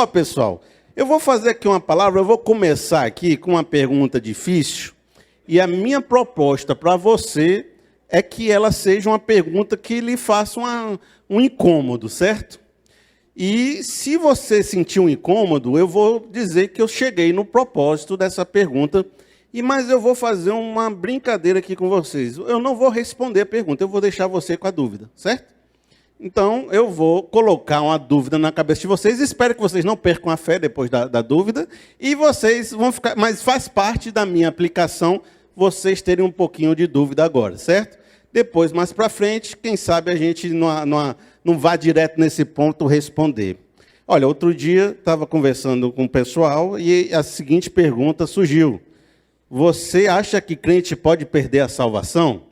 Ó, pessoal, eu vou fazer aqui uma palavra, eu vou começar aqui com uma pergunta difícil, e a minha proposta para você é que ela seja uma pergunta que lhe faça um incômodo, certo? E se você sentir um incômodo, eu vou dizer que eu cheguei no propósito dessa pergunta, mas eu vou fazer uma brincadeira aqui com vocês. Eu não vou responder a pergunta, eu vou deixar você com a dúvida, certo? Então, eu vou colocar uma dúvida na cabeça de vocês, espero que vocês não percam a fé depois da dúvida, e vocês vão ficar, mas faz parte da minha aplicação vocês terem um pouquinho de dúvida agora, certo? Depois, mais para frente, quem sabe a gente não vá direto nesse ponto responder. Olha, outro dia, estava conversando com o pessoal e a seguinte pergunta surgiu. Você acha que crente pode perder a salvação?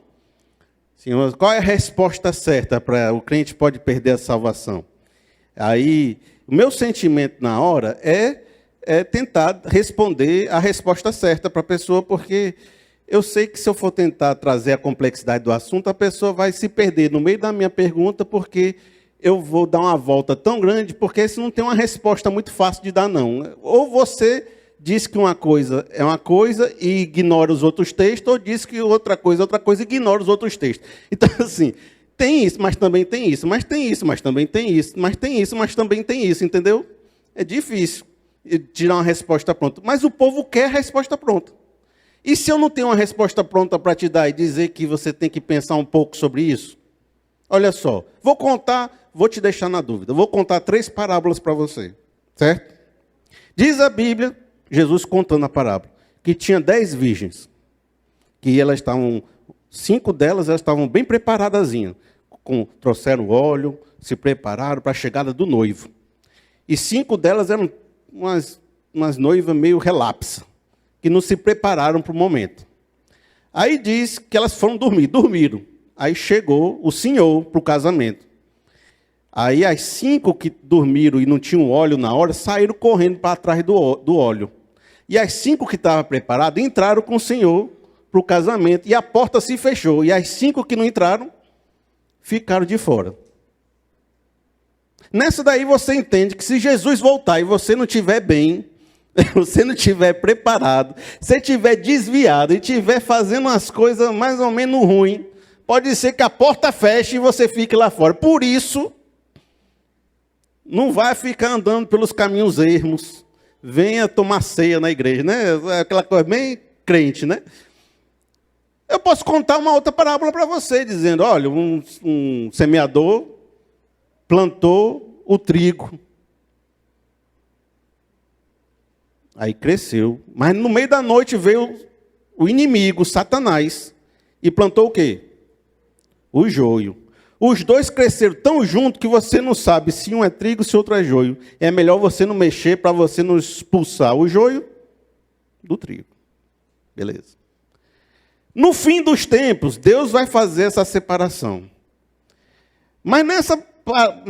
Senhor, qual é a resposta certa para o crente pode perder a salvação? Aí, o meu sentimento na hora é tentar responder a resposta certa para a pessoa, porque eu sei que se eu for tentar trazer a complexidade do assunto, a pessoa vai se perder no meio da minha pergunta, porque eu vou dar uma volta tão grande, porque isso não tem uma resposta muito fácil de dar, não. Ou você diz que uma coisa é uma coisa e ignora os outros textos, ou diz que outra coisa é outra coisa e ignora os outros textos. Então, assim, tem isso, mas também tem isso, mas tem isso, mas também tem isso, mas tem isso, mas também tem isso, entendeu? É difícil tirar uma resposta pronta. Mas o povo quer a resposta pronta. E se eu não tenho uma resposta pronta para te dar e dizer que você tem que pensar um pouco sobre isso? Olha só, vou te deixar na dúvida. Vou contar 3 parábolas para você, certo? Diz a Bíblia, Jesus contando a parábola, que tinha 10 virgens, que elas estavam, 5 delas elas estavam bem preparadazinhas, trouxeram óleo, se prepararam para a chegada do noivo. E 5 delas eram umas noivas meio relapsas, que não se prepararam para o momento. Aí diz que elas foram dormiram. Aí chegou o Senhor para o casamento. Aí as 5 que dormiram e não tinham óleo na hora, saíram correndo para trás do óleo. E as 5 que estavam preparadas, entraram com o Senhor para o casamento, e a porta se fechou. E as 5 que não entraram, ficaram de fora. Nessa daí você entende que se Jesus voltar e você não estiver bem, você não estiver preparado, se estiver desviado e estiver fazendo umas coisas mais ou menos ruins, pode ser que a porta feche e você fique lá fora. Por isso, não vai ficar andando pelos caminhos ermos. Venha tomar ceia na igreja, né? Aquela coisa bem crente, né? Eu posso contar uma outra parábola para você, dizendo, olha, um semeador plantou o trigo. Aí cresceu. Mas no meio da noite veio o inimigo, Satanás, e plantou o quê? O joio. Os dois cresceram tão junto que você não sabe se um é trigo, se outro é joio. É melhor você não mexer para você não expulsar o joio do trigo. Beleza. No fim dos tempos, Deus vai fazer essa separação. Mas nessa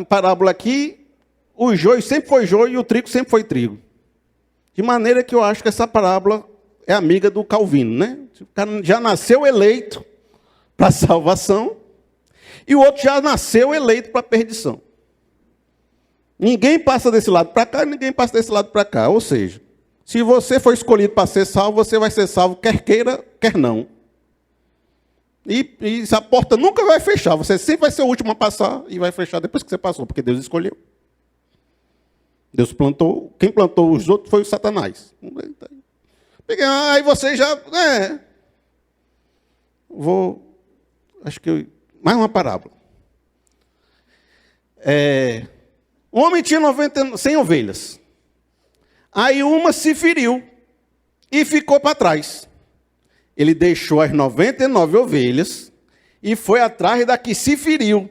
parábola aqui, o joio sempre foi joio e o trigo sempre foi trigo. De maneira que eu acho que essa parábola é amiga do Calvino, né? O cara já nasceu eleito para a salvação, e o outro já nasceu eleito para a perdição. Ninguém passa desse lado para cá, ninguém passa desse lado para cá. Ou seja, se você for escolhido para ser salvo, você vai ser salvo quer queira, quer não. E essa porta nunca vai fechar. Você sempre vai ser o último a passar e vai fechar depois que você passou, porque Deus escolheu. Deus plantou, quem plantou os outros foi o Satanás. Aí você já... mais uma parábola. Um homem tinha 100 ovelhas. Aí uma se feriu e ficou para trás. Ele deixou as 99 ovelhas e foi atrás da que se feriu.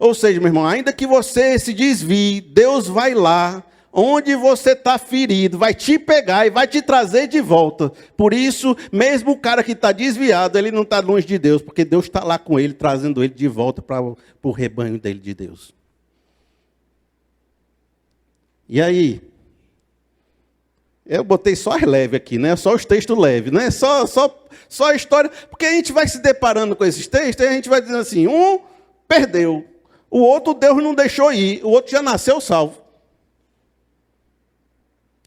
Ou seja, meu irmão, ainda que você se desvie, Deus vai lá, onde você está ferido, vai te pegar e vai te trazer de volta. Por isso, mesmo o cara que está desviado, ele não está longe de Deus, porque Deus está lá com ele, trazendo ele de volta para o rebanho dele de Deus. E aí? Eu botei só as leves aqui, né? Só os textos leves, né? Só a história. Porque a gente vai se deparando com esses textos e a gente vai dizendo assim, um perdeu, o outro Deus não deixou ir, o outro já nasceu salvo.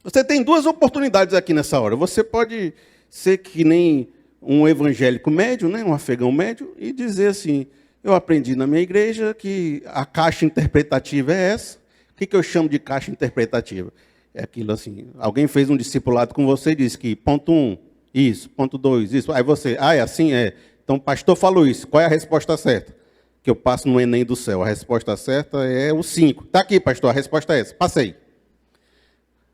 Você tem duas oportunidades aqui nessa hora. Você pode ser que nem um evangélico médio, né, um afegão médio, e dizer assim: eu aprendi na minha igreja que a caixa interpretativa é essa. O que eu chamo de caixa interpretativa? É aquilo assim, alguém fez um discipulado com você e disse que ponto 1, isso, ponto 2, isso. Aí você, é assim? É. Então o pastor falou isso, qual é a resposta certa? Que eu passo no Enem do céu. A resposta certa é o 5. Está aqui, pastor, a resposta é essa. Passei.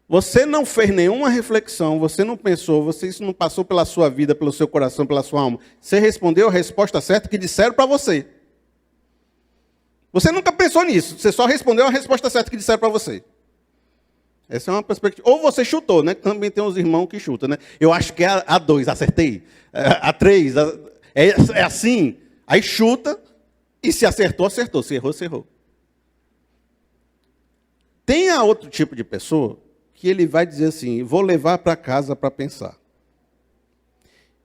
Você não fez nenhuma reflexão, você não pensou, isso não passou pela sua vida, pelo seu coração, pela sua alma. Você respondeu a resposta certa que disseram para você. Você nunca pensou nisso, você só respondeu a resposta certa que disseram para você. Essa é uma perspectiva. Ou você chutou, né? Também tem uns irmãos que chutam, né? Eu acho que é a 2, acertei. A 3, é assim. Aí chuta, e se acertou, acertou. Se errou, se errou. Tem a outro tipo de pessoa que ele vai dizer assim: vou levar para casa para pensar.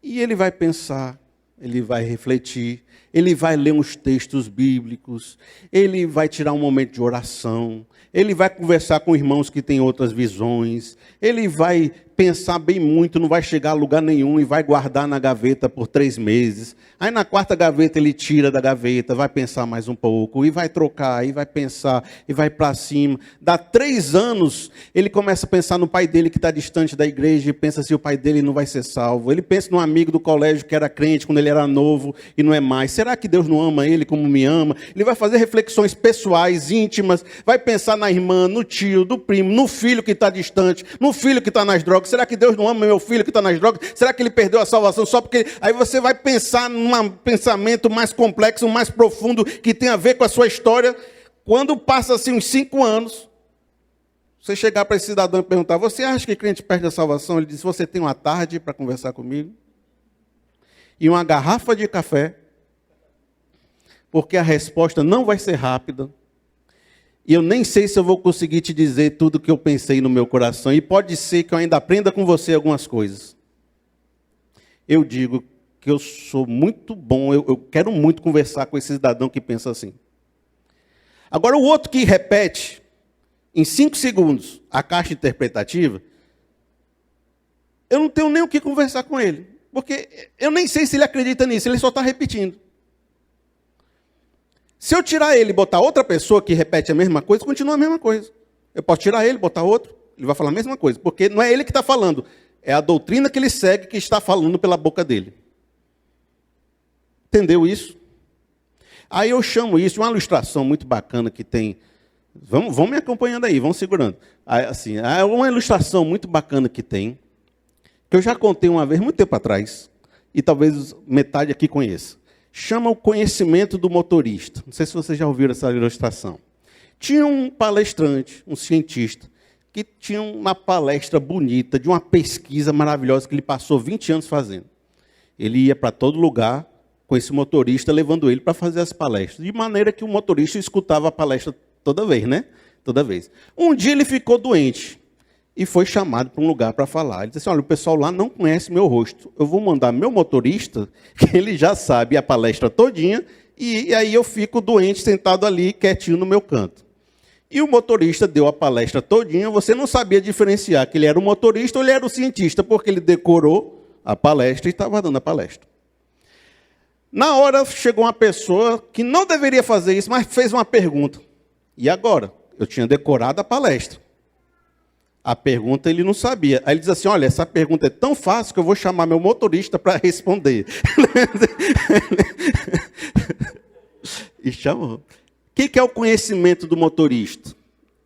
E ele vai pensar, ele vai refletir, ele vai ler uns textos bíblicos, ele vai tirar um momento de oração, ele vai conversar com irmãos que têm outras visões, ele vai pensar bem muito, não vai chegar a lugar nenhum e vai guardar na gaveta por 3 meses. Aí na 4ª gaveta ele tira da gaveta, vai pensar mais um pouco, e vai trocar, e vai pensar, e vai para cima. Dá 3 anos, ele começa a pensar no pai dele que está distante da igreja, e pensa se o pai dele não vai ser salvo. Ele pensa num amigo do colégio que era crente quando ele era novo e não é mais. Será que Deus não ama ele como me ama? Ele vai fazer reflexões pessoais, íntimas, vai pensar na irmã, no tio, do primo, no filho que está distante, no filho que está nas drogas. Será que Deus não ama meu filho que está nas drogas? Será que ele perdeu a salvação só porque... Aí você vai pensar num pensamento mais complexo, mais profundo, que tem a ver com a sua história. Quando passa assim uns 5 anos, você chegar para esse cidadão e perguntar: você acha que crente perde a salvação? Ele diz: você tem uma tarde para conversar comigo? E uma garrafa de café? Porque a resposta não vai ser rápida. E eu nem sei se eu vou conseguir te dizer tudo o que eu pensei no meu coração. E pode ser que eu ainda aprenda com você algumas coisas. Eu digo que eu sou muito bom, eu quero muito conversar com esse cidadão que pensa assim. Agora o outro que repete, em 5 segundos, a caixa interpretativa, eu não tenho nem o que conversar com ele. Porque eu nem sei se ele acredita nisso, ele só está repetindo. Se eu tirar ele e botar outra pessoa que repete a mesma coisa, continua a mesma coisa. Eu posso tirar ele, botar outro, ele vai falar a mesma coisa. Porque não é ele que está falando, é a doutrina que ele segue que está falando pela boca dele. Entendeu isso? Aí eu chamo isso de uma ilustração muito bacana que tem. Vão me acompanhando aí, vão segurando. Assim, uma ilustração muito bacana que tem, que eu já contei uma vez, muito tempo atrás, e talvez metade aqui conheça. Chama o conhecimento do motorista. Não sei se vocês já ouviram essa ilustração. Tinha um palestrante, um cientista, que tinha uma palestra bonita, de uma pesquisa maravilhosa que ele passou 20 anos fazendo. Ele ia para todo lugar com esse motorista, levando ele para fazer as palestras, de maneira que o motorista escutava a palestra toda vez, né? Toda vez. Um dia ele ficou doente e foi chamado para um lugar para falar. Ele disse assim: olha, o pessoal lá não conhece meu rosto. Eu vou mandar meu motorista, que ele já sabe a palestra todinha, e aí eu fico doente, sentado ali, quietinho no meu canto. E o motorista deu a palestra todinha, você não sabia diferenciar que ele era o motorista ou ele era o cientista, porque ele decorou a palestra e estava dando a palestra. Na hora chegou uma pessoa que não deveria fazer isso, mas fez uma pergunta. E agora? Eu tinha decorado a palestra. A pergunta ele não sabia. Aí ele diz assim: olha, essa pergunta é tão fácil que eu vou chamar meu motorista para responder. E chamou. O que é o conhecimento do motorista?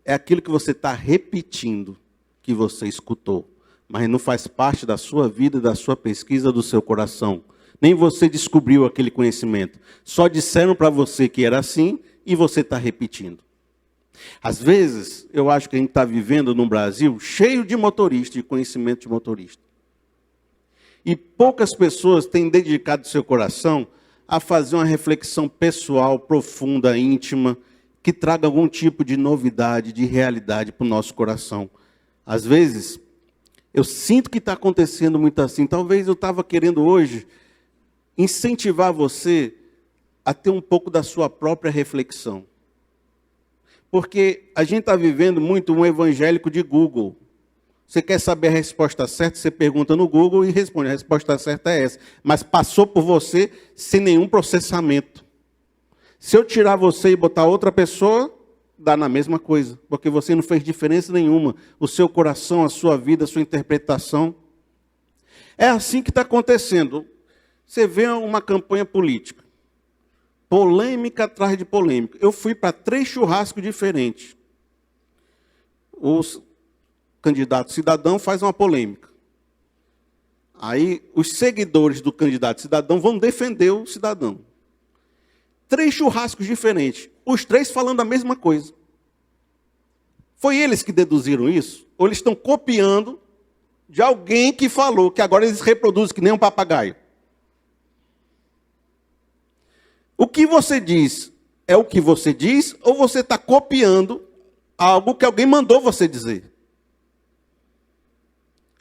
É aquilo que você está repetindo, que você escutou, mas não faz parte da sua vida, da sua pesquisa, do seu coração. Nem você descobriu aquele conhecimento. Só disseram para você que era assim e você está repetindo. Às vezes, eu acho que a gente está vivendo num Brasil cheio de motoristas, de conhecimento de motorista. E poucas pessoas têm dedicado seu coração a fazer uma reflexão pessoal, profunda, íntima, que traga algum tipo de novidade, de realidade para o nosso coração. Às vezes, eu sinto que está acontecendo muito assim. Talvez eu estava querendo hoje incentivar você a ter um pouco da sua própria reflexão. Porque a gente está vivendo muito um evangélico de Google. Você quer saber a resposta certa, você pergunta no Google e responde. A resposta certa é essa. Mas passou por você sem nenhum processamento. Se eu tirar você e botar outra pessoa, dá na mesma coisa. Porque você não fez diferença nenhuma. O seu coração, a sua vida, a sua interpretação. É assim que está acontecendo. Você vê uma campanha política. Polêmica atrás de polêmica. Eu fui para 3 churrascos diferentes. Os candidato cidadão faz uma polêmica. Aí os seguidores do candidato cidadão vão defender o cidadão. 3 churrascos diferentes. Os 3 falando a mesma coisa. Foi eles que deduziram isso? Ou eles estão copiando de alguém que falou, que agora eles reproduzem que nem um papagaio? O que você diz é o que você diz, ou você está copiando algo que alguém mandou você dizer?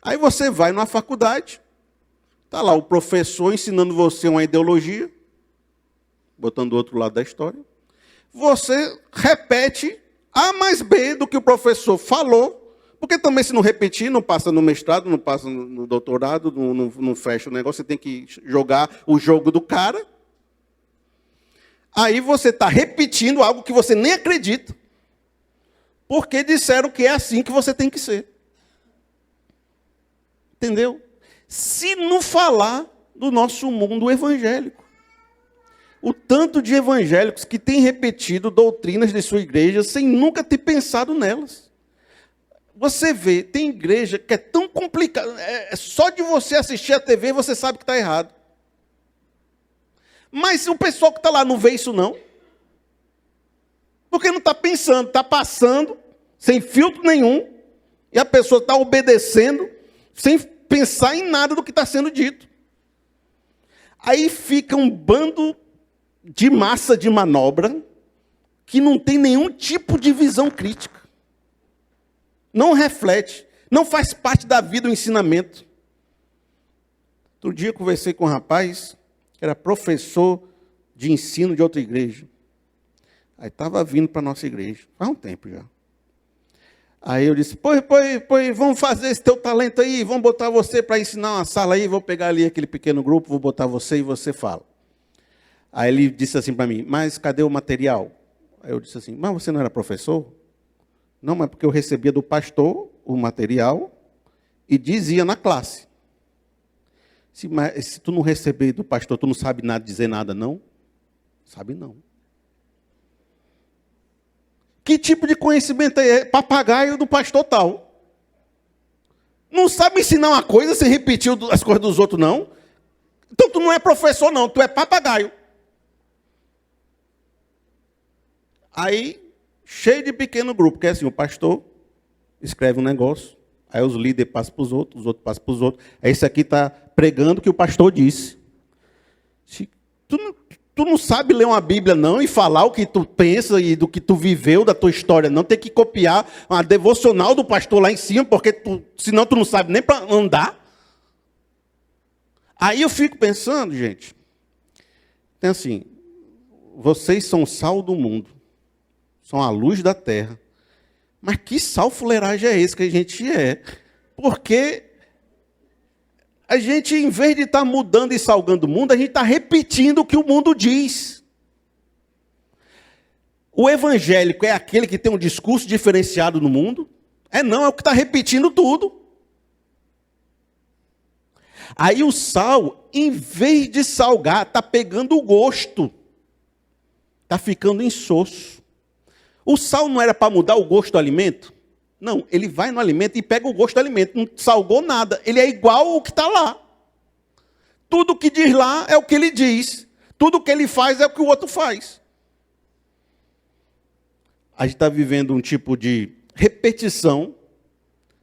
Aí você vai numa faculdade, está lá o professor ensinando você uma ideologia, botando do outro lado da história. Você repete A mais B do que o professor falou, porque também se não repetir, não passa no mestrado, não passa no doutorado, não fecha o negócio, você tem que jogar o jogo do cara. Aí você está repetindo algo que você nem acredita, porque disseram que é assim que você tem que ser. Entendeu? Se não falar do nosso mundo evangélico. O tanto de evangélicos que têm repetido doutrinas de sua igreja sem nunca ter pensado nelas. Você vê, tem igreja que é tão complicada, só de você assistir a TV você sabe que está errado. Mas o pessoal que está lá não vê isso não. Porque não está pensando, está passando, sem filtro nenhum, e a pessoa está obedecendo, sem pensar em nada do que está sendo dito. Aí fica um bando de massa de manobra que não tem nenhum tipo de visão crítica. Não reflete, não faz parte da vida o ensinamento. Outro dia eu conversei com um rapaz que era professor de ensino de outra igreja. Aí estava vindo para a nossa igreja, faz um tempo já. Aí eu disse, pois, vamos fazer esse teu talento aí, vamos botar você para ensinar uma sala aí, vou pegar ali aquele pequeno grupo, vou botar você e você fala. Aí ele disse assim para mim, mas cadê o material? Aí eu disse assim, mas você não era professor? Não, mas porque eu recebia do pastor o material e dizia na classe. Mas se tu não receber do pastor, tu não sabe nada, dizer nada, não? Sabe não. Que tipo de conhecimento é papagaio do pastor tal? Não sabe ensinar uma coisa sem repetir as coisas dos outros, não? Então tu não é professor, não, tu é papagaio. Aí, cheio de pequeno grupo, que é assim, o pastor escreve um negócio, aí os líderes passam para os outros passam para os outros. Aí esse aqui está pregando o que o pastor disse. Tu não sabe ler uma Bíblia, não, e falar o que tu pensa e do que tu viveu, da tua história, não. Tem que copiar uma devocional do pastor lá em cima, porque senão tu não sabe nem para andar. Aí eu fico pensando, gente, tem assim, vocês são o sal do mundo, são a luz da terra, mas que sal fuleiragem é esse que a gente é? Porque a gente, em vez de estar mudando e salgando o mundo, a gente está repetindo o que o mundo diz. O evangélico é aquele que tem um discurso diferenciado no mundo? Não, é o que está repetindo tudo. Aí o sal, em vez de salgar, está pegando o gosto. Está ficando insosso. O sal não era para mudar o gosto do alimento? Não, ele vai no alimento e pega o gosto do alimento. Não salgou nada. Ele é igual ao que está lá. Tudo que diz lá é o que ele diz. Tudo que ele faz é o que o outro faz. A gente está vivendo um tipo de repetição,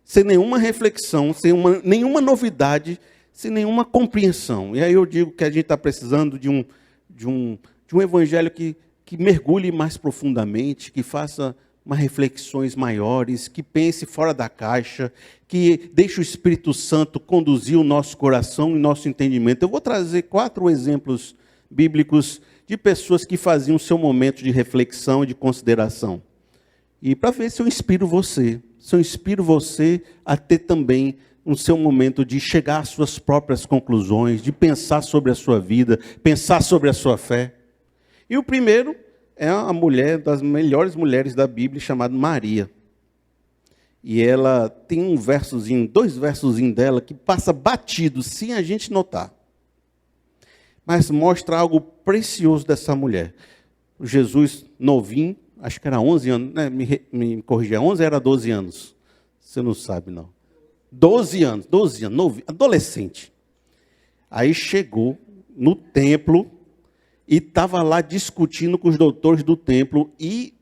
sem nenhuma reflexão, sem nenhuma novidade, sem nenhuma compreensão. E aí eu digo que a gente está precisando de um evangelho que mergulhe mais profundamente, que faça umas reflexões maiores, que pense fora da caixa, que deixe o Espírito Santo conduzir o nosso coração e nosso entendimento. Eu vou trazer 4 exemplos bíblicos de pessoas que faziam o seu momento de reflexão e de consideração. E para ver se eu inspiro você, Se eu inspiro você a ter também no seu momento de chegar às suas próprias conclusões, de pensar sobre a sua vida, pensar sobre a sua fé. E o primeiro é a mulher, das melhores mulheres da Bíblia, chamada Maria. E ela tem um versozinho, 2 versozinhos dela, que passa batido, sem a gente notar. Mas mostra algo precioso dessa mulher. O Jesus novinho, acho que era 11 anos, né? Me corrija, 11 era 12 anos? Você não sabe, não. 12 anos, novinho, adolescente. Aí chegou no templo e estava lá discutindo com os doutores do templo e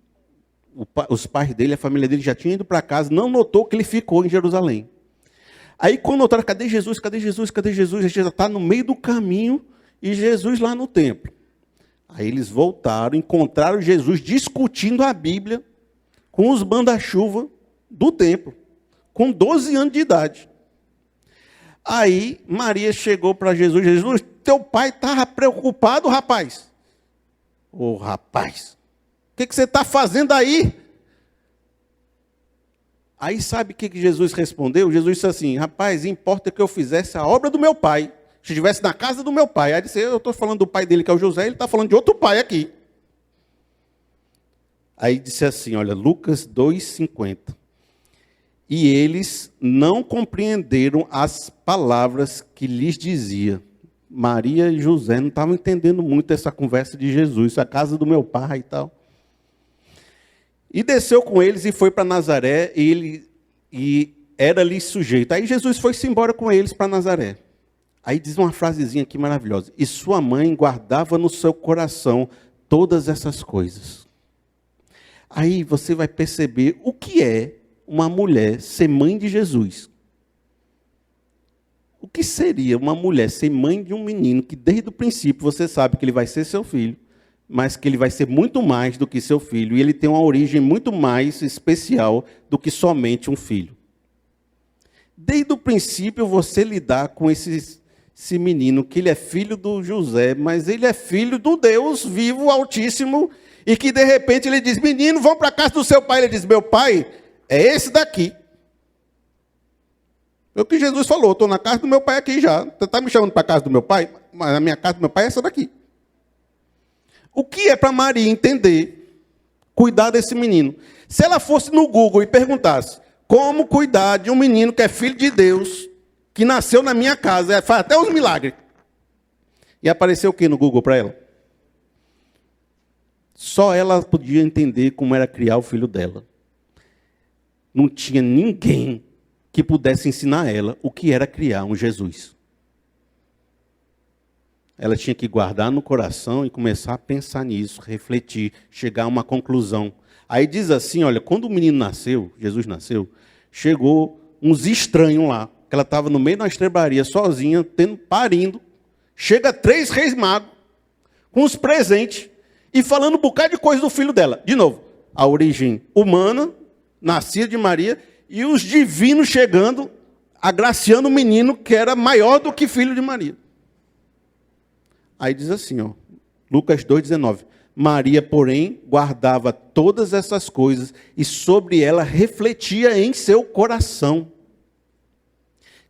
os pais dele, a família dele já tinham ido para casa, não notou que ele ficou em Jerusalém. Aí quando notaram, cadê Jesus, cadê Jesus, cadê Jesus? Ele já está no meio do caminho e Jesus lá no templo. Aí eles voltaram, encontraram Jesus discutindo a Bíblia com os manda-chuva do templo, com 12 anos de idade. Aí Maria chegou para Jesus, Jesus, teu pai estava preocupado, rapaz. Ô rapaz, o que você está fazendo aí? Aí sabe o que Jesus respondeu? Jesus disse assim, rapaz, importa que eu fizesse a obra do meu pai. Se estivesse na casa do meu pai. Aí disse, eu estou falando do pai dele, que é o José, ele está falando de outro pai aqui. Aí disse assim, olha, Lucas 2,50. E eles não compreenderam as palavras que lhes dizia. Maria e José não estavam entendendo muito essa conversa de Jesus, a casa do meu pai e tal. E desceu com eles e foi para Nazaré, e era-lhe sujeito. Aí Jesus foi-se embora com eles para Nazaré. Aí diz uma frasezinha aqui maravilhosa. E sua mãe guardava no seu coração todas essas coisas. Aí você vai perceber o que é uma mulher ser mãe de Jesus. O que seria uma mulher ser mãe de um menino que desde o princípio você sabe que ele vai ser seu filho, mas que ele vai ser muito mais do que seu filho, e ele tem uma origem muito mais especial do que somente um filho. Desde o princípio você lidar com esse menino, que ele é filho do José, mas ele é filho do Deus vivo, altíssimo, e que de repente ele diz, menino, vão para a casa do seu pai. Ele diz, meu pai é esse daqui. É o que Jesus falou, estou na casa do meu pai aqui já. Você está me chamando para a casa do meu pai? Mas a minha casa do meu pai é essa daqui. O que é para Maria entender, cuidar desse menino? Se ela fosse no Google e perguntasse, como cuidar de um menino que é filho de Deus, que nasceu na minha casa, faz até uns milagres. E apareceu o que no Google para ela? Só ela podia entender como era criar o filho dela. Não tinha ninguém que pudesse ensinar a ela o que era criar um Jesus. Ela tinha que guardar no coração e começar a pensar nisso, refletir, chegar a uma conclusão. Aí diz assim, olha, quando o menino nasceu, Jesus nasceu, chegou uns estranhos lá, que ela estava no meio da estrebaria, sozinha, parindo. Chega 3 reis magos, com os presentes, e falando um bocado de coisa do filho dela. De novo, a origem humana, nascida de Maria, e os divinos chegando, agraciando o menino que era maior do que filho de Maria. Aí diz assim, ó, Lucas 2,19. Maria, porém, guardava todas essas coisas e sobre ela refletia em seu coração.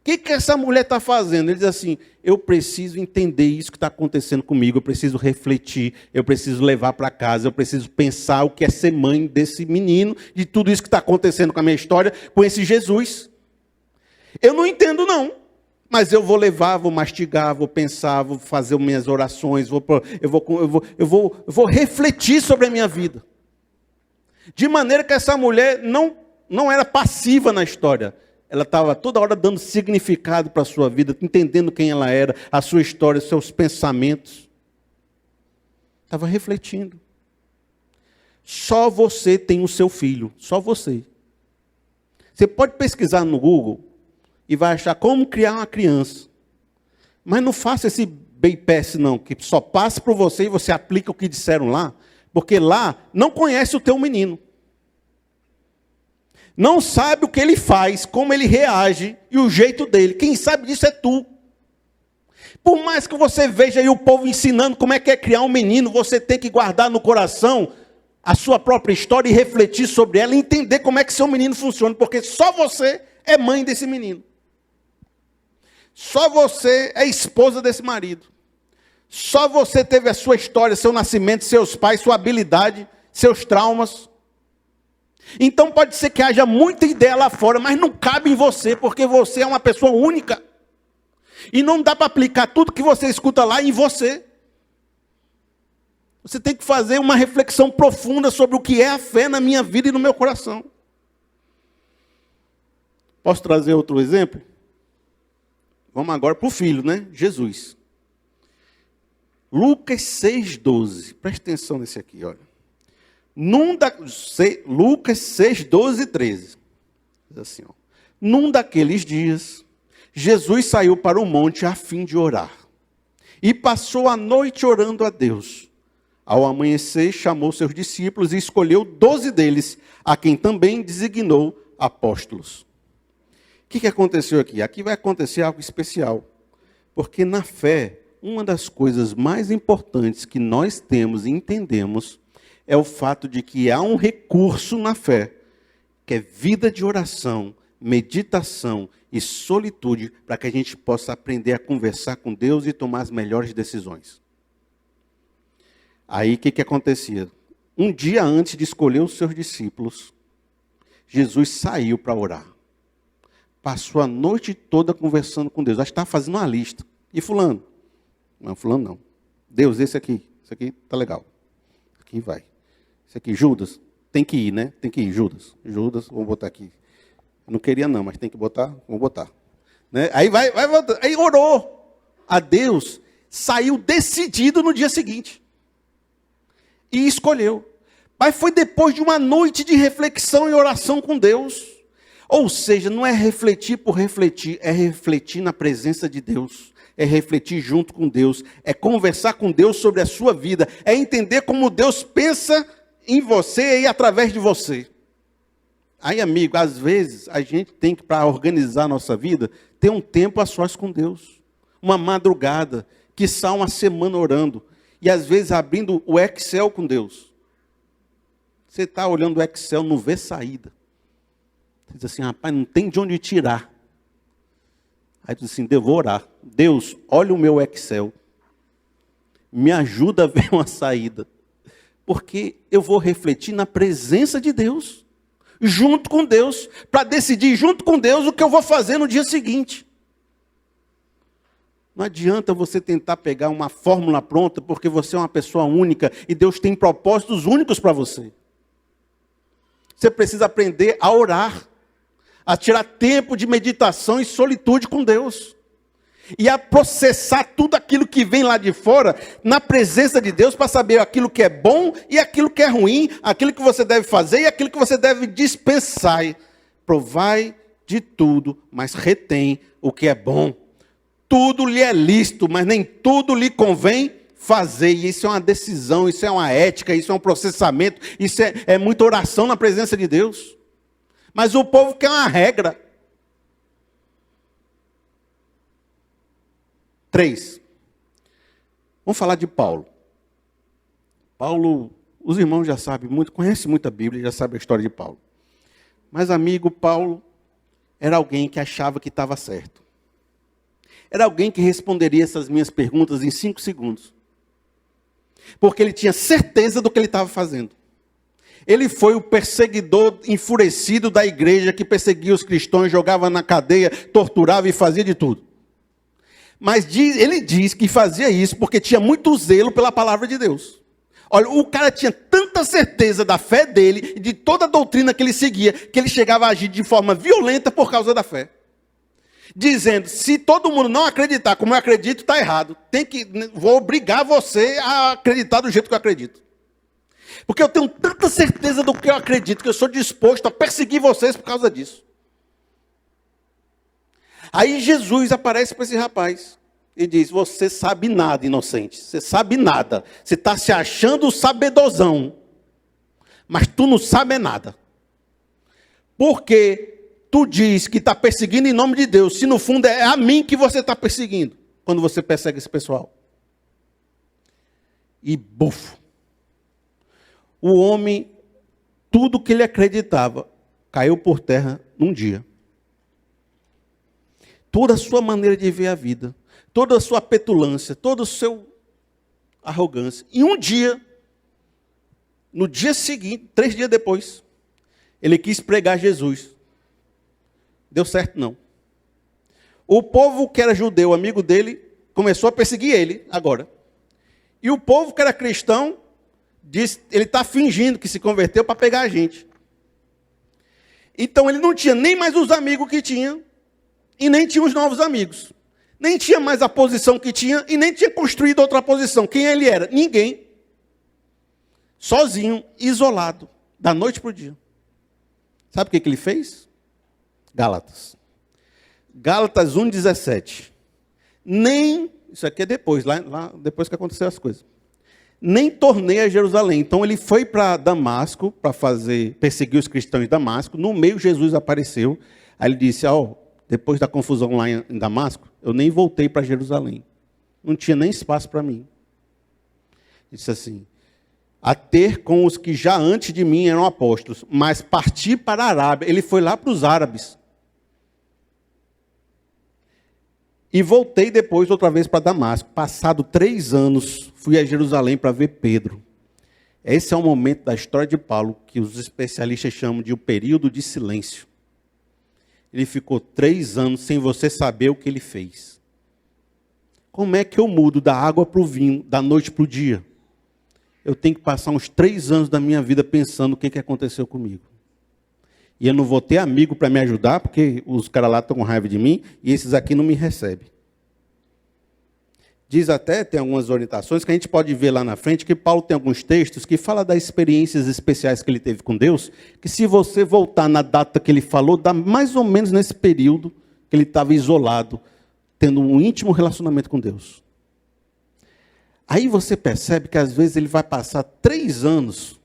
O que essa mulher está fazendo? Ele diz assim, eu preciso entender isso que está acontecendo comigo, eu preciso refletir, eu preciso levar para casa, eu preciso pensar o que é ser mãe desse menino, de tudo isso que está acontecendo com a minha história, com esse Jesus. Eu não entendo não, mas eu vou levar, vou mastigar, vou pensar, vou fazer minhas orações, eu vou refletir sobre a minha vida. De maneira que essa mulher não era passiva na história. Ela estava toda hora dando significado para a sua vida, entendendo quem ela era, a sua história, os seus pensamentos. Estava refletindo. Só você tem o seu filho, só você. Você pode pesquisar no Google e vai achar como criar uma criança. Mas não faça esse bypass não, que só passe por você e você aplica o que disseram lá, porque lá não conhece o teu menino. Não sabe o que ele faz, como ele reage e o jeito dele. Quem sabe disso é tu. Por mais que você veja aí o povo ensinando como é que é criar um menino, você tem que guardar no coração a sua própria história e refletir sobre ela e entender como é que seu menino funciona, porque só você é mãe desse menino. Só você é esposa desse marido. Só você teve a sua história, seu nascimento, seus pais, sua habilidade, seus traumas. Então pode ser que haja muita ideia lá fora, mas não cabe em você, porque você é uma pessoa única. E não dá para aplicar tudo que você escuta lá em você. Você tem que fazer uma reflexão profunda sobre o que é a fé na minha vida e no meu coração. Posso trazer outro exemplo? Vamos agora para o filho, né? Jesus. Lucas 6,12. Preste atenção nesse aqui, olha. Lucas 6,12 e 13. Diz assim, ó. Num daqueles dias, Jesus saiu para o monte a fim de orar. E passou a noite orando a Deus. Ao amanhecer, chamou seus discípulos e escolheu 12 deles, a quem também designou apóstolos. O que aconteceu aqui? Aqui vai acontecer algo especial. Porque na fé, uma das coisas mais importantes que nós temos e entendemos é o fato de que há um recurso na fé, que é vida de oração, meditação e solitude, para que a gente possa aprender a conversar com Deus e tomar as melhores decisões. Aí o que acontecia? Um dia antes de escolher os seus discípulos, Jesus saiu para orar. Passou a noite toda conversando com Deus. Acho que estava fazendo uma lista. E fulano? Não, fulano não. Deus, esse aqui tá legal. Aqui vai. Esse aqui, Judas, tem que ir, né? Tem que ir, Judas. Judas, vamos botar aqui. Eu não queria não, mas tem que botar, vamos botar. Né? Aí vai botar. Aí orou a Deus, saiu decidido no dia seguinte. E escolheu. Mas foi depois de uma noite de reflexão e oração com Deus. Ou seja, não é refletir por refletir, é refletir na presença de Deus. É refletir junto com Deus, é conversar com Deus sobre a sua vida, é entender como Deus pensa em você e através de você. Aí, amigo, às vezes a gente tem que, para organizar a nossa vida, ter um tempo a sós com Deus. Uma madrugada, quiçá uma semana orando. E às vezes abrindo o Excel com Deus. Você está olhando o Excel, não vê saída. Você diz assim, rapaz, não tem de onde tirar. Aí diz assim, eu vou orar. Deus, olha o meu Excel. Me ajuda a ver uma saída. Porque eu vou refletir na presença de Deus. Junto com Deus. Para decidir junto com Deus o que eu vou fazer no dia seguinte. Não adianta você tentar pegar uma fórmula pronta, porque você é uma pessoa única e Deus tem propósitos únicos para você. Você precisa aprender a orar, a tirar tempo de meditação e solitude com Deus. E a processar tudo aquilo que vem lá de fora, na presença de Deus, para saber aquilo que é bom e aquilo que é ruim, aquilo que você deve fazer e aquilo que você deve dispensar. Provai de tudo, mas retém o que é bom. Tudo lhe é lícito, mas nem tudo lhe convém fazer. E isso é uma decisão, isso é uma ética, isso é um processamento, isso é muita oração na presença de Deus. Mas o povo quer uma regra. 3. Vamos falar de Paulo. Paulo, os irmãos já sabem muito, conhecem muito a Bíblia, já sabem a história de Paulo. Mas, amigo, Paulo era alguém que achava que estava certo. Era alguém que responderia essas minhas perguntas em 5 segundos. Porque ele tinha certeza do que ele estava fazendo. Ele foi o perseguidor enfurecido da igreja que perseguia os cristãos, jogava na cadeia, torturava e fazia de tudo. Mas ele diz que fazia isso porque tinha muito zelo pela palavra de Deus. Olha, o cara tinha tanta certeza da fé dele e de toda a doutrina que ele seguia, que ele chegava a agir de forma violenta por causa da fé. Dizendo, se todo mundo não acreditar como eu acredito, está errado. Vou obrigar você a acreditar do jeito que eu acredito. Porque eu tenho tanta certeza do que eu acredito, que eu sou disposto a perseguir vocês por causa disso. Aí Jesus aparece para esse rapaz e diz, você sabe nada, inocente. Você sabe nada. Você está se achando sabedosão. Mas tu não sabe nada. Porque tu diz que está perseguindo em nome de Deus, se no fundo é a mim que você está perseguindo, quando você persegue esse pessoal. E bufo. o homem, tudo que ele acreditava, caiu por terra num dia. Toda a sua maneira de ver a vida, toda a sua petulância, toda a sua arrogância. E um dia, no dia seguinte, 3 dias depois, ele quis pregar Jesus. Deu certo, não. O povo que era judeu, amigo dele, começou a perseguir ele agora. E o povo que era cristão, disse, ele está fingindo que se converteu para pegar a gente. Então ele não tinha nem mais os amigos que tinha, e nem tinha os novos amigos. Nem tinha mais a posição que tinha, e nem tinha construído outra posição. Quem ele era? Ninguém. Sozinho, isolado, da noite para o dia. Sabe o que ele fez? Gálatas 1,17. Nem, isso aqui é depois, lá depois que aconteceu as coisas. Nem tornei a Jerusalém. Então ele foi para Damasco, para perseguir os cristãos de Damasco. No meio Jesus apareceu. Aí ele disse, depois da confusão lá em Damasco, eu nem voltei para Jerusalém. Não tinha nem espaço para mim. Ele disse assim, a ter com os que já antes de mim eram apóstolos, mas parti para a Arábia. Ele foi lá para os árabes. E voltei depois outra vez para Damasco. Passado 3 anos, fui a Jerusalém para ver Pedro. Esse é o momento da história de Paulo que os especialistas chamam de o período de silêncio. Ele ficou 3 anos sem você saber o que ele fez. Como é que eu mudo da água para o vinho, da noite para o dia? Eu tenho que passar uns 3 anos da minha vida pensando o que aconteceu comigo. E eu não vou ter amigo para me ajudar, porque os caras lá estão com raiva de mim, e esses aqui não me recebem. Diz até, tem algumas orientações, que a gente pode ver lá na frente, que Paulo tem alguns textos que fala das experiências especiais que ele teve com Deus, que se você voltar na data que ele falou, dá mais ou menos nesse período que ele estava isolado, tendo um íntimo relacionamento com Deus. Aí você percebe que às vezes ele vai passar 3 anos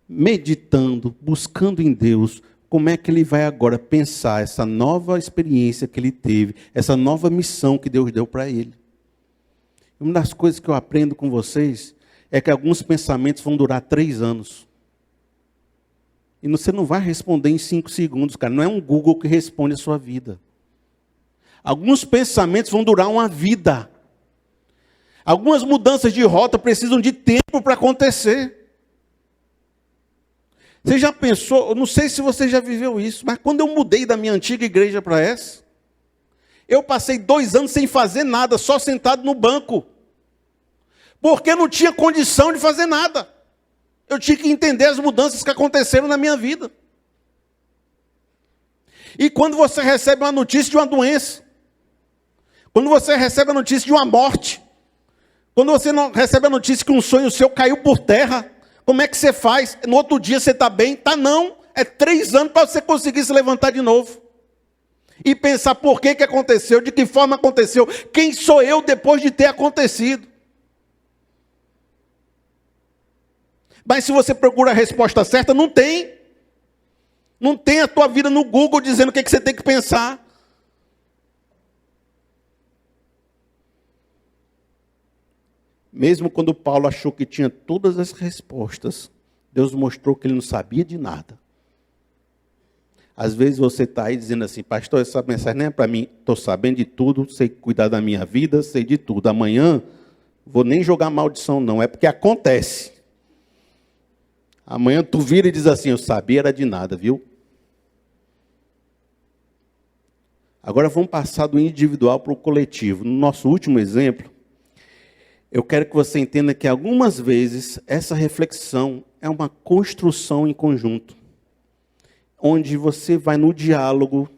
meditando, buscando em Deus, como é que ele vai agora pensar essa nova experiência que ele teve, essa nova missão que Deus deu para ele. Uma das coisas que eu aprendo com vocês é que alguns pensamentos vão durar 3 anos. E você não vai responder em 5 segundos, cara. Não é um Google que responde a sua vida. Alguns pensamentos vão durar uma vida. Algumas mudanças de rota precisam de tempo para acontecer. Você já pensou, eu não sei se você já viveu isso, mas quando eu mudei da minha antiga igreja para essa, eu passei 2 anos sem fazer nada, só sentado no banco. Porque eu não tinha condição de fazer nada. Eu tinha que entender as mudanças que aconteceram na minha vida. E quando você recebe uma notícia de uma doença, quando você recebe a notícia de uma morte, quando você não recebe a notícia que um sonho seu caiu por terra, como é que você faz? No outro dia você está bem? Tá não. É 3 anos para você conseguir se levantar de novo. E pensar por que aconteceu, de que forma aconteceu, quem sou eu depois de ter acontecido. Mas se você procura a resposta certa, não tem. Não tem a tua vida no Google dizendo o que você tem que pensar. Mesmo quando Paulo achou que tinha todas as respostas, Deus mostrou que ele não sabia de nada. Às vezes você está aí dizendo assim, pastor, essa mensagem nem é para mim, estou sabendo de tudo, sei cuidar da minha vida, sei de tudo. Amanhã, vou nem jogar maldição não, é porque acontece. Amanhã tu vira e diz assim, eu sabia era de nada, viu? Agora vamos passar do individual para o coletivo. No nosso último exemplo, eu quero que você entenda que algumas vezes essa reflexão é uma construção em conjunto, onde você vai no diálogo,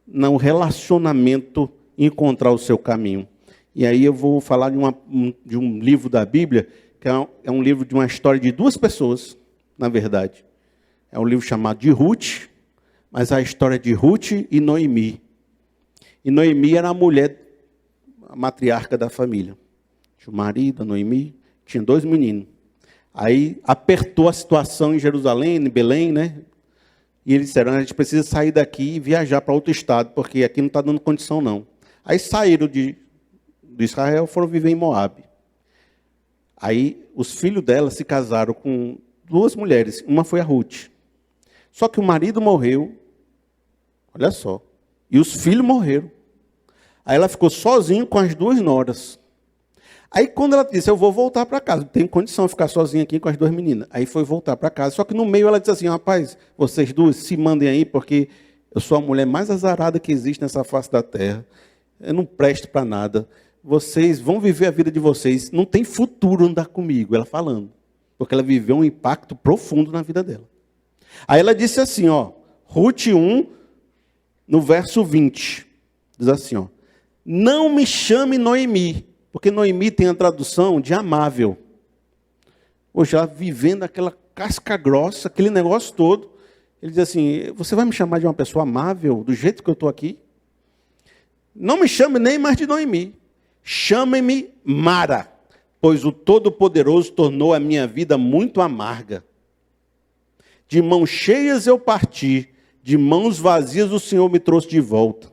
no relacionamento, encontrar o seu caminho. E aí eu vou falar de um livro da Bíblia, que é um livro de uma história de 2 pessoas, na verdade. É um livro chamado de Ruth, mas a história de Ruth e Noemi. E Noemi era a mulher, a matriarca da família. Tinha o marido, a Noemi, tinha 2 meninos. Aí apertou a situação em Jerusalém, em Belém, né? E eles disseram, a gente precisa sair daqui e viajar para outro estado, porque aqui não está dando condição não. Aí saíram de Israel, foram viver em Moabe. Aí os filhos dela se casaram com duas mulheres, uma foi a Ruth. Só que o marido morreu, olha só, e os filhos morreram. Aí ela ficou sozinha com as duas noras. Aí quando ela disse, eu vou voltar para casa, não tenho condição de ficar sozinha aqui com as duas meninas. Aí foi voltar para casa, só que no meio ela disse assim, rapaz, vocês duas se mandem aí, porque eu sou a mulher mais azarada que existe nessa face da terra. Eu não presto para nada. Vocês vão viver a vida de vocês, não tem futuro andar comigo, ela falando. Porque ela viveu um impacto profundo na vida dela. Aí ela disse assim, ó, Ruth 1, no verso 20, diz assim, ó, não me chame Noemi, porque Noemi tem a tradução de amável. Hoje ela vivendo aquela casca grossa, aquele negócio todo, ele diz assim, você vai me chamar de uma pessoa amável, do jeito que eu estou aqui? Não me chame nem mais de Noemi, chame-me Mara, pois o Todo-Poderoso tornou a minha vida muito amarga. De mãos cheias eu parti, de mãos vazias o Senhor me trouxe de volta.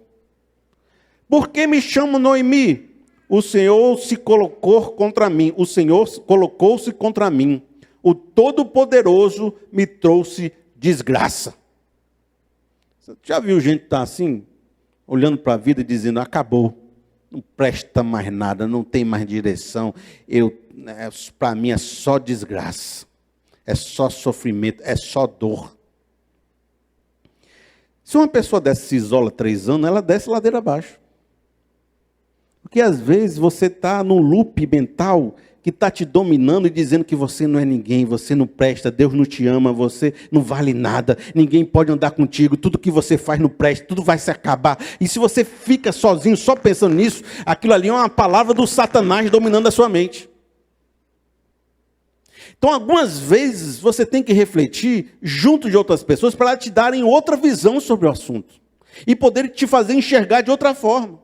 Por que me chamo Noemi? O Senhor se colocou contra mim, o Senhor colocou-se contra mim. O Todo-Poderoso me trouxe desgraça. Você já viu gente estar assim, olhando para a vida e dizendo, acabou, não presta mais nada, não tem mais direção, para mim é só desgraça, é só sofrimento, é só dor. Se uma pessoa dessa se isola 3 anos, ela desce ladeira abaixo. Porque às vezes você está num loop mental que está te dominando e dizendo que você não é ninguém, você não presta, Deus não te ama, você não vale nada, ninguém pode andar contigo, tudo que você faz não presta, tudo vai se acabar. E se você fica sozinho só pensando nisso, aquilo ali é uma palavra do Satanás dominando a sua mente. Então, algumas vezes, você tem que refletir junto de outras pessoas para te darem outra visão sobre o assunto. E poder te fazer enxergar de outra forma.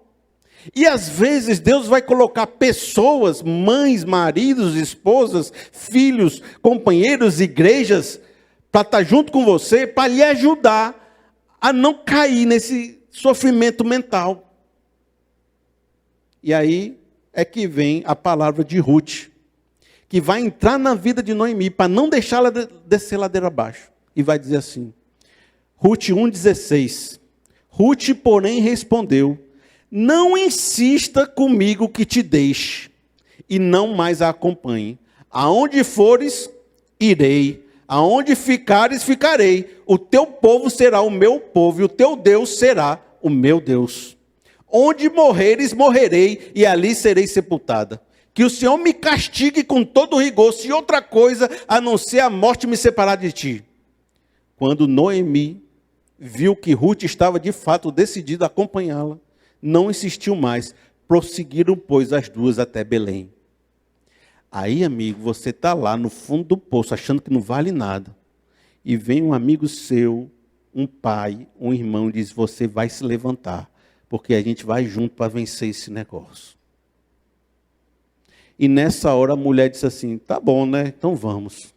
E às vezes Deus vai colocar pessoas, mães, maridos, esposas, filhos, companheiros, igrejas, para estar junto com você, para lhe ajudar a não cair nesse sofrimento mental. E aí é que vem a palavra de Ruth, que vai entrar na vida de Noemi, para não deixá-la descer ladeira abaixo. E vai dizer assim, Ruth 1,16, Ruth, porém, respondeu, não insista comigo que te deixe, e não mais a acompanhe. Aonde fores, irei. Aonde ficares, ficarei. O teu povo será o meu povo, e o teu Deus será o meu Deus. Onde morreres, morrerei, e ali serei sepultada. Que o Senhor me castigue com todo rigor, se outra coisa, a não ser a morte me separar de ti. Quando Noemi viu que Ruth estava de fato decidida a acompanhá-la, não insistiu mais, prosseguiram, pois, as duas até Belém. Aí, amigo, você está lá no fundo do poço, achando que não vale nada. E vem um amigo seu, um pai, um irmão, e diz, você vai se levantar, porque a gente vai junto para vencer esse negócio. E nessa hora a mulher disse assim, tá bom, né? Então vamos.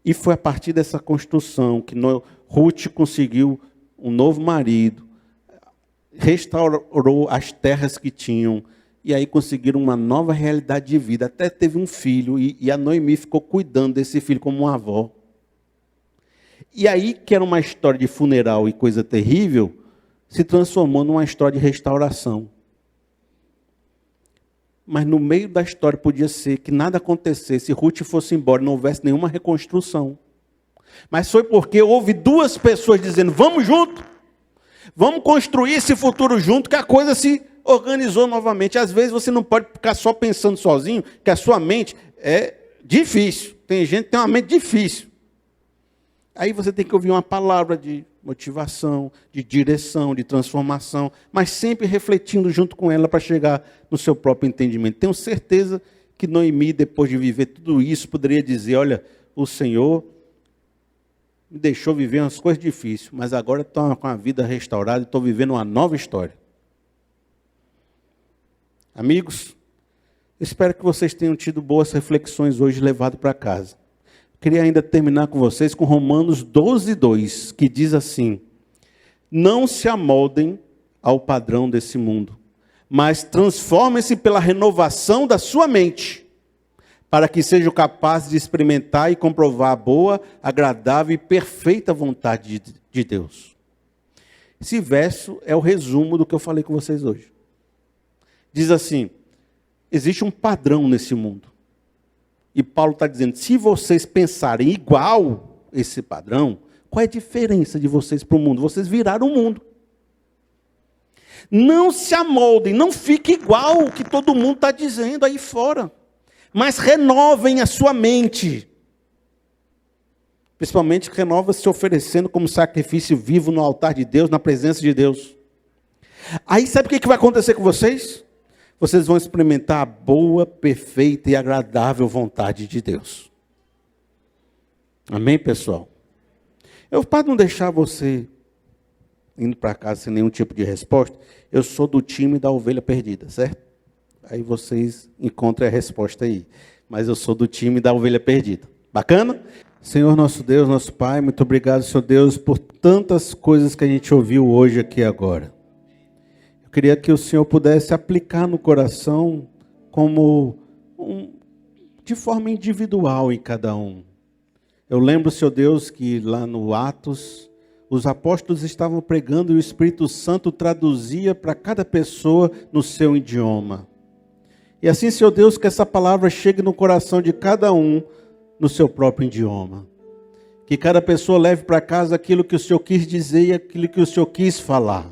E foi a partir dessa construção que Ruth conseguiu um novo marido, restaurou as terras que tinham, e aí conseguiram uma nova realidade de vida. Até teve um filho, e a Noemi ficou cuidando desse filho como uma avó. E aí, que era uma história de funeral e coisa terrível, se transformou numa história de restauração. Mas no meio da história podia ser que nada acontecesse, Ruth fosse embora, não houvesse nenhuma reconstrução. Mas foi porque houve duas pessoas dizendo, vamos junto. Vamos construir esse futuro junto, que a coisa se organizou novamente. Às vezes você não pode ficar só pensando sozinho, que a sua mente é difícil. Tem gente que tem uma mente difícil. Aí você tem que ouvir uma palavra de motivação, de direção, de transformação, mas sempre refletindo junto com ela para chegar no seu próprio entendimento. Tenho certeza que Noemi, depois de viver tudo isso, poderia dizer, olha, o Senhor me deixou viver umas coisas difíceis, mas agora estou com a vida restaurada e estou vivendo uma nova história. Amigos, espero que vocês tenham tido boas reflexões hoje levado para casa. Queria ainda terminar com vocês com Romanos 12:2, que diz assim, não se amoldem ao padrão desse mundo, mas transformem-se pela renovação da sua mente, para que sejam capazes de experimentar e comprovar a boa, agradável e perfeita vontade de Deus. Esse verso é o resumo do que eu falei com vocês hoje. Diz assim: existe um padrão nesse mundo. E Paulo está dizendo, se vocês pensarem igual esse padrão, qual é a diferença de vocês para o mundo? Vocês viraram o mundo. Não se amoldem, não fiquem igual o que todo mundo está dizendo aí fora. Mas renovem a sua mente. Principalmente renova se oferecendo como sacrifício vivo no altar de Deus, na presença de Deus. Aí sabe o que vai acontecer com vocês? Vocês vão experimentar a boa, perfeita e agradável vontade de Deus. Amém, pessoal? Para não deixar você indo para casa sem nenhum tipo de resposta, eu sou do time da ovelha perdida, certo? Aí vocês encontram a resposta aí. Mas eu sou do time da ovelha perdida. Bacana? Senhor nosso Deus, nosso Pai, muito obrigado, Senhor Deus, por tantas coisas que a gente ouviu hoje aqui agora. Eu queria que o Senhor pudesse aplicar no coração de forma individual em cada um. Eu lembro, Senhor Deus, que lá no Atos, os apóstolos estavam pregando e o Espírito Santo traduzia para cada pessoa no seu idioma. E assim, Senhor Deus, que essa palavra chegue no coração de cada um no seu próprio idioma. Que cada pessoa leve para casa aquilo que o Senhor quis dizer e aquilo que o Senhor quis falar.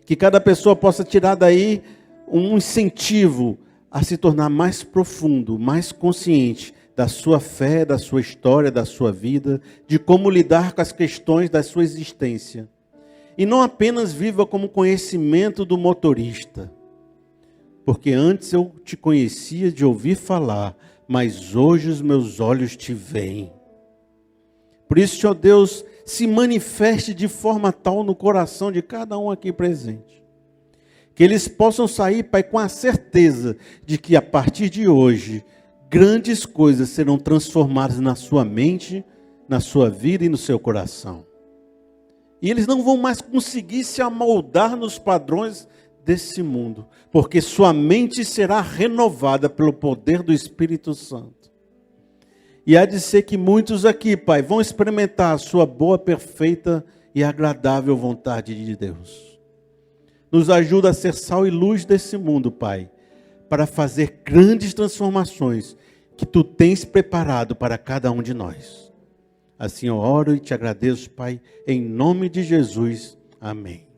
Que cada pessoa possa tirar daí um incentivo a se tornar mais profundo, mais consciente da sua fé, da sua história, da sua vida, de como lidar com as questões da sua existência. E não apenas viva como conhecimento do motorista. Porque antes eu te conhecia de ouvir falar, mas hoje os meus olhos te veem. Por isso, Senhor Deus, se manifeste de forma tal no coração de cada um aqui presente. Que eles possam sair, Pai, com a certeza de que a partir de hoje, grandes coisas serão transformadas na sua mente, na sua vida e no seu coração. E eles não vão mais conseguir se amoldar nos padrões desse mundo, porque sua mente será renovada pelo poder do Espírito Santo. E há de ser que muitos aqui, Pai, vão experimentar a sua boa, perfeita e agradável vontade de Deus. Nos ajuda a ser sal e luz desse mundo, Pai, para fazer grandes transformações que Tu tens preparado para cada um de nós. Assim eu oro e te agradeço, Pai, em nome de Jesus. Amém.